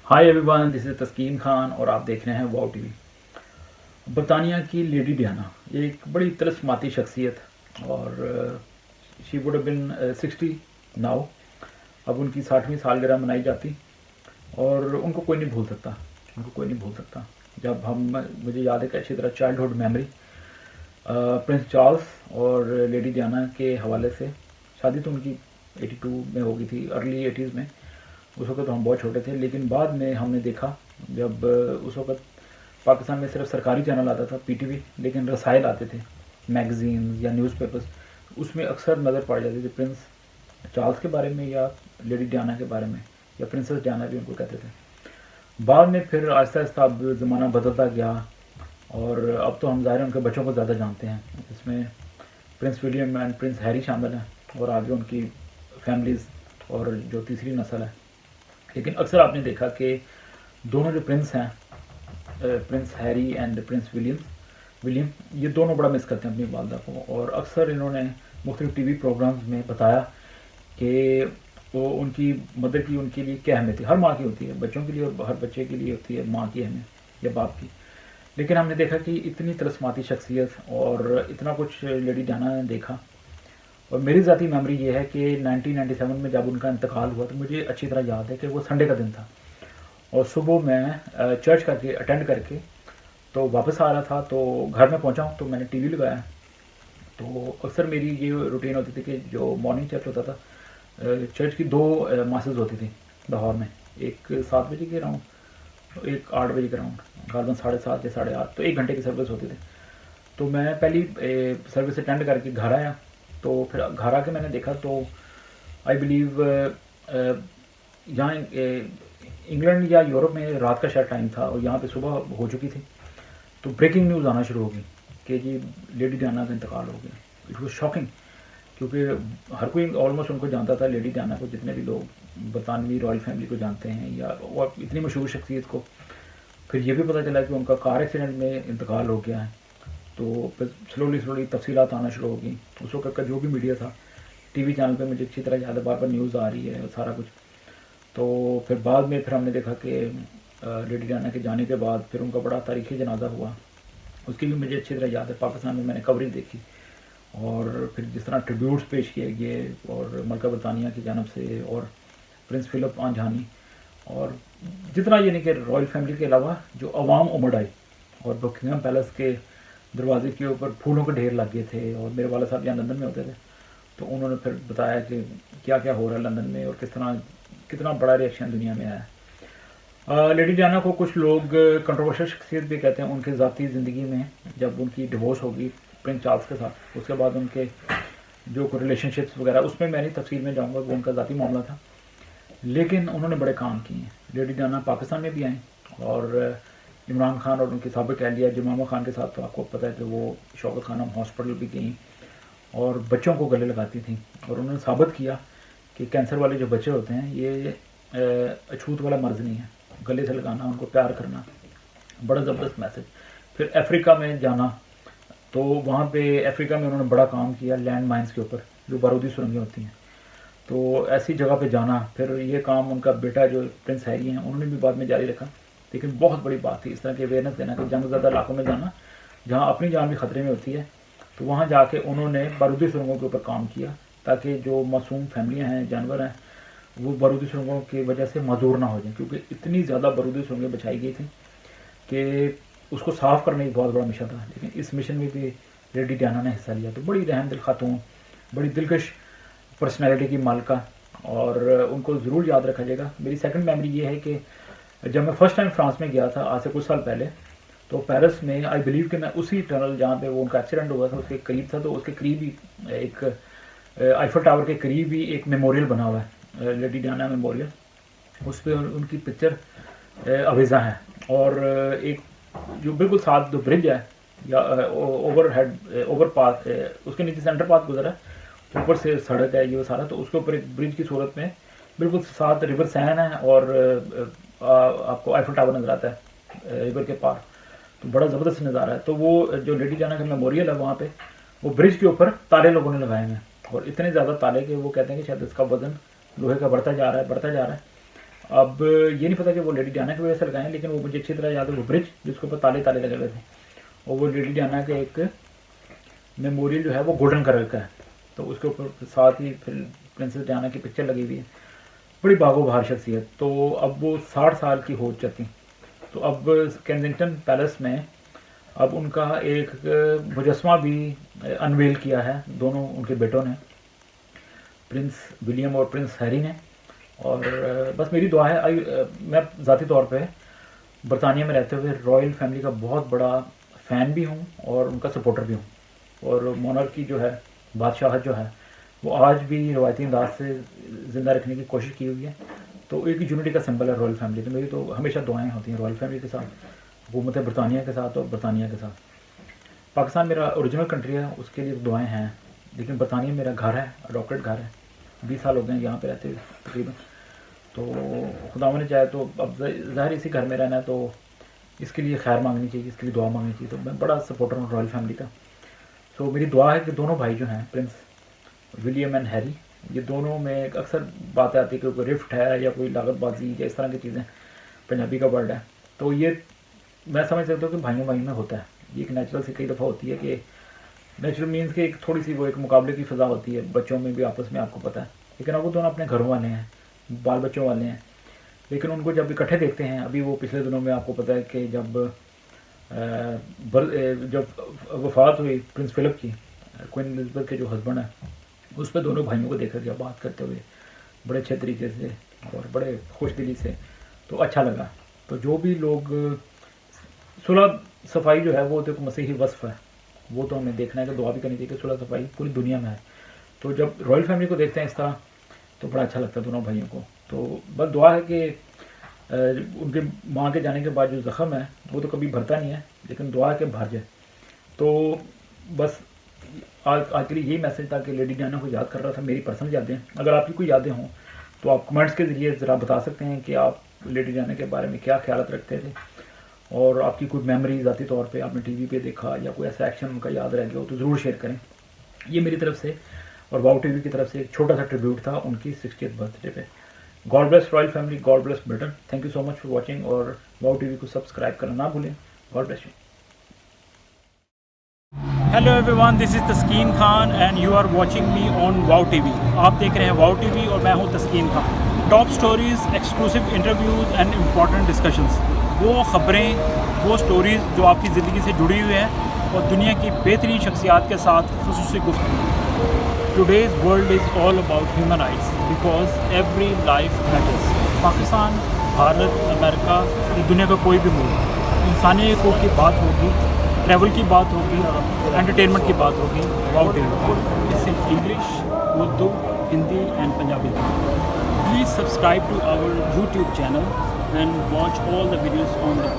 Hi everyone, this is तस्कीन खान और आप देख रहे हैं वाओ टीवी। बरतानिया की लेडी डियाना ये एक बड़ी तिलस्माती शख्सियत और she would have been 60 now. अब उनकी 60वीं सालगिरह मनाई जाती और उनको कोई नहीं भूल सकता, उनको कोई नहीं भूल सकता। जब हम मुझे याद है कि अच्छी तरह चाइल्डहुड मेमोरी प्रिंस चार्ल्स और लेडी डियाना के हवाले से। शादी तो उनकी 82 में हो गई थी, अर्ली 80s में। उस वक्त तो हम बहुत छोटे थे, लेकिन बाद में हमने देखा जब उस वक्त पाकिस्तान में सिर्फ सरकारी चैनल आता था पीटीवी, लेकिन रसायल आते थे, मैगजीन्स या न्यूज़पेपर्स। उसमें अक्सर नज़र पड़ जाती थी प्रिंस चार्ल्स के बारे में या लेडी डियाना के बारे में, या प्रिंसेस डियाना भी उनको कहते थे। बाद में फिर आहिस्ता आहिस्ता अब ज़माना बदलता गया और अब तो हम ज़ाहिर उनके बच्चों को ज़्यादा जानते हैं। इसमें Prince William and Prince Harry शामिल हैं और आगे उनकी फैमिलीज़ और जो तीसरी नस्ल है। लेकिन अक्सर आपने देखा कि दोनों जो प्रिंस हैं, Prince Harry and Prince William, ये दोनों बड़ा मिस करते हैं अपनी वालदा को। और अक्सर इन्होंने मुख्तलिफ टीवी प्रोग्राम्स में बताया कि वो उनकी मदर की उनके लिए क्या अहमियत है। हर माँ की होती है बच्चों के लिए और हर बच्चे के लिए होती है माँ की अहमियत या बाप की। लेकिन हमने देखा कि इतनी तिलस्माती शख्सियत और इतना कुछ लेडी डियाना ने देखा। और मेरी ज़ाती मेमोरी ये है कि 1997 में जब उनका इंतकाल हुआ तो मुझे अच्छी तरह याद है कि वो संडे का दिन था और सुबह मैं चर्च करके अटेंड करके तो वापस आ रहा था। तो घर में पहुंचा हूं तो मैंने टीवी लगाया। तो अक्सर मेरी ये रूटीन होती थी कि जो मॉर्निंग चर्च होता था, चर्च की दो मासेस होती थी लाहौर में, एक 7 बजे के राउंड, एक 8 बजे के राउंड, गालबन 7:30 या 8:30, तो 1 घंटे की सर्विस होती थी। तो मैं पहली सर्विस अटेंड करके घर आया। तो फिर घर आके मैंने देखा तो आई बिलीव यहाँ इंग्लैंड या यूरोप में रात का शायद टाइम था और यहाँ पे सुबह हो चुकी थी। तो ब्रेकिंग न्यूज़ आना शुरू हो गई कि जी लेडी डियाना का इंतकाल हो गया। इट वॉज शॉकिंग, क्योंकि हर कोई ऑलमोस्ट उनको जानता था, लेडी डियाना को, जितने भी लोग बरतानवी रॉयल फैमिली को जानते हैं या और इतनी मशहूर शख्सियत को। फिर ये भी पता चला कि उनका कार एक्सीडेंट में इंतकाल हो गया है। तो फिर स्लोली तफसीलात आना शुरू हो गई। उस वक्त का जो भी मीडिया था, टीवी चैनल पे मुझे अच्छी तरह याद है, बार बार न्यूज़ आ रही है और सारा कुछ। तो फिर बाद में फिर हमने देखा कि लेडी डियाना के जाने के बाद फिर उनका बड़ा तारीखी जनाजा हुआ। उसकी भी मुझे अच्छी तरह याद है, पाकिस्तान में मैंने कवरेज देखी। और फिर जिस तरह ट्रिब्यूट्स पेश किए गए और मलका बरतानिया की जानब से और प्रिंस फिलिप आंझानी, और जितना ये नहीं कि रॉयल फैमिली के अलावा जो अवाम उमड़ आई और बकिंगम पैलेस के दरवाजे के ऊपर फूलों के ढेर लग गए थे। और मेरे वाला साहब यहाँ लंदन में होते थे, तो उन्होंने फिर बताया कि क्या क्या हो रहा है लंदन में और किस तरह कितना बड़ा रिएक्शन दुनिया में आया है। लेडी डियाना को कुछ लोग कंट्रोवर्शियल शख्सियत भी कहते हैं। उनकी ज़ाती ज़िंदगी में जब उनकी डिवोर्स होगी प्रिंस चार्ल्स के साथ, उसके बाद उनके जो रिलेशनशिप्स वगैरह, उसमें मैं नहीं तफसील में जाऊँगा, वो उनका ज़ाती मामला था। लेकिन उन्होंने बड़े काम किए हैं। लेडी डियाना पाकिस्तान में भी आए और इमरान खान और उनकी साबिक अहलिया जमामा खान के साथ तो आपको पता है कि वो शौकत खानम हॉस्पिटल भी गई और बच्चों को गले लगाती थी। और उन्होंने साबित किया कि कैंसर वाले जो बच्चे होते हैं ये अछूत वाला मर्ज़ नहीं है, गले से लगाना, उनको प्यार करना, बड़ा ज़बरदस्त मैसेज। फिर अफ्रीका में जाना, तो वहाँ पे अफ्रीका में उन्होंने बड़ा काम किया लैंड माइंस के ऊपर, जो बारूदी सुरंगें होती हैं। तो ऐसी जगह पे जाना, फिर ये काम उनका बेटा जो प्रिंस हैरी हैं उन्होंने भी बाद में जारी रखा। लेकिन बहुत बड़ी बात थी इस तरह की अवेयरनेस देना कि जंग ज़्यादा इलाकों में जाना जहाँ अपनी जान भी खतरे में होती है। तो वहाँ जाके उन्होंने बारूदी सुरंगों के ऊपर काम किया ताकि जो मासूम फैमिलियाँ हैं, जानवर हैं, वो बारूदी सुरंगों की वजह से माजूर ना हो जाएं, क्योंकि इतनी ज़्यादा बारूदी सुरंगें बचाई गई थी कि उसको साफ़ करने एक बहुत बड़ा मिशन था। लेकिन इस मिशन में भी लेडी डियाना ने हिस्सा लिया। तो बड़ी रहम दिल खातून, बड़ी दिलकश पर्सनैलिटी की मालका, और उनको ज़रूर याद रखा जाएगा। मेरी सेकंड मेमोरी ये है कि जब मैं फ़र्स्ट टाइम फ्रांस में गया था आज से कुछ साल पहले, तो पेरिस में आई बिलीव कि मैं उसी टनल जहाँ पे वो उनका एक्सीडेंट हुआ था उसके करीब था। तो उसके करीब ही एक आईफल टावर के करीब ही एक मेमोरियल बना हुआ है, लेडी डियाना मेमोरियल। उस पर उनकी पिक्चर अवेजा है। और एक जो बिल्कुल साथ जो ब्रिज है या ओवर हेड ओवर पाथ, उसके नीचे सेंटर पाथ गुजरा है, ऊपर से सड़क है ये सारा, तो उसके ऊपर एक ब्रिज की सूरत में बिल्कुल साथ रिवर सैन है और आपको आईफल टावर नज़र आता है रिवर के पार। तो बड़ा ज़बरदस्त नज़ारा है। तो वो जो लेडी डियाना का मेमोरियल है वहाँ पे वो ब्रिज के ऊपर ताले लोगों ने लगाए हैं, और इतने ज़्यादा ताले कि वो कहते हैं कि शायद इसका वजन लोहे का बढ़ता जा रहा है, बढ़ता जा रहा है। اب یہ نہیں پتا کہ وہ لیڈی ڈیانا کی وجہ سے لگائے ہیں، لیکن وہ مجھے اچھی طرح یاد ہے، وہ برج جس کے اوپر تالے تالے لگے ہوئے تھے، اور وہ لیڈی ڈیانا کے ایک میموریل جو ہے وہ گولڈن کلر کا ہے، تو اس کے اوپر ساتھ ہی پھر پرنسس ڈیانا کی پکچر لگی ہوئی ہے، بڑی باغ و بہار شخصیت۔ تو اب وہ 60 سال کی ہو چکی، تو اب کینزنگٹن پیلس میں اب ان کا ایک مجسمہ بھی انویل کیا ہے دونوں ان کے بیٹوں نے، پرنس ولیم اور پرنس ہیری نے۔ اور بس میری دعا ہے، میں ذاتی طور پہ برطانیہ میں رہتے ہوئے رائل فیملی کا بہت بڑا فین بھی ہوں اور ان کا سپورٹر بھی ہوں، اور مونارکی جو ہے، بادشاہت جو ہے، وہ آج بھی روایتی انداز سے زندہ رکھنے کی کوشش کی ہوئی ہے، تو ایک یونٹی کا سمبل ہے رائل فیملی۔ تو میری تو ہمیشہ دعائیں ہوتی ہیں رائل فیملی کے ساتھ، حکومت برطانیہ کے ساتھ اور برطانیہ کے ساتھ۔ پاکستان میرا اوریجنل کنٹری ہے، اس کے لیے دعائیں ہیں، لیکن برطانیہ میرا گھر ہے، اڈاپٹیڈ گھر ہے، 20 سال ہو گئے ہیں یہاں پہ رہتے ہوئے تقریباً۔ تو خداوند نے چاہے تو اب ظاہر اسی گھر میں رہنا ہے، تو اس کے لیے خیر مانگنی چاہیے، اس کے لیے دعا مانگنی چاہیے، تو میں بڑا سپورٹر ہوں رائل فیملی کا۔ سو میری دعا ہے کہ دونوں بھائی جو ہیں، پرنس ولیم اینڈ ہیری، یہ دونوں میں ایک اکثر بات آتی ہے کہ کوئی رفٹ ہے یا کوئی لاگت بازی یا اس طرح کی چیزیں، پنجابی کا ورڈ ہے، تو یہ میں سمجھ سکتا ہوں کہ بھائیوں بھائیوں میں ہوتا ہے، یہ ایک نیچرل سی کئی دفعہ ہوتی ہے کہ نیچرل مینس کہ ایک تھوڑی سی وہ ایک مقابلے کی فضا ہوتی ہے بچوں میں بھی آپس میں، آپ کو پتہ ہے، لیکن اب وہ دونوں اپنے گھروں والے ہیں، بال بچوں والے ہیں، لیکن ان کو جب اکٹھے دیکھتے ہیں، ابھی وہ پچھلے دنوں میں آپ کو پتہ ہے کہ جب وفات ہوئی پرنس فلپ کی، کوئن الزبتھ کے جو ہسبینڈ ہیں، اس پہ دونوں بھائیوں کو دیکھا گیا بات کرتے ہوئے بڑے اچھے طریقے سے اور بڑے خوش دلی سے، تو اچھا لگا۔ تو جو بھی لوگ صلح صفائی جو ہے وہ تو ایک مسیحی وصف ہے، وہ تو ہمیں دیکھنا ہے کہ دعا بھی کرنی چاہیے کہ صلح صفائی پوری دنیا میں ہے۔ تو جب رائل فیملی کو دیکھتے ہیں اس طرح تو بڑا اچھا لگتا ہے دونوں بھائیوں کو۔ تو بس دعا ہے کہ ان کے ماں کے جانے کے بعد جو زخم ہے وہ تو کبھی بھرتا نہیں ہے، لیکن دعا ہے کہ بھر جائے۔ تو بس آج کے لیے یہی میسج تھا کہ لیڈی ڈیانا کو یاد کر رہا تھا، میری پرسنل یادیں۔ اگر آپ کی کوئی یادیں ہوں تو آپ کمنٹس کے ذریعے ذرا بتا سکتے ہیں کہ آپ لیڈی ڈیانا کے بارے میں کیا خیالات رکھتے تھے، اور آپ کی کوئی میموری ذاتی طور پہ آپ نے ٹی وی پہ دیکھا یا کوئی ایسا ایکشن ان کا یاد رہ گیا ہو تو ضرور شیئر کریں۔ یہ میری طرف سے اور واؤ ٹی وی کی طرف سے ایک چھوٹا سا ٹریبیوٹ تھا ان کی 60th برتھ ڈے پہ۔ God bless royal family, God bless Britain, thank you so much for watching, اور واؤ ٹی وی کو سبسکرائب کرنا نہ بھولیں۔ God bless you. Hello everyone, this is Taskeen Khan and you are watching me on wow T V. آپ دیکھ رہے ہیں واؤ T وی اور میں ہوں تسکین Khan. Top stories, exclusive interviews and important discussions, وہ خبریں، وہ سٹوریز جو آپ کی زندگی سے جڑی ہوئی ہیں اور دنیا کی بہترین شخصیات کے ساتھ خصوصی گفتگو۔ Today's world is all about human rights because every life matters. Pakistan, Bharat, امریکہ، دنیا کا کوئی بھی ملک، انسانی حقوق کی بات ہوگی، ٹریول کی بات ہوگی، انٹرٹینمنٹ کی بات ہوگی، wow T V. Is in English, Urdu, Hindi and Punjabi. Please subscribe to our YouTube channel and watch all the videos on the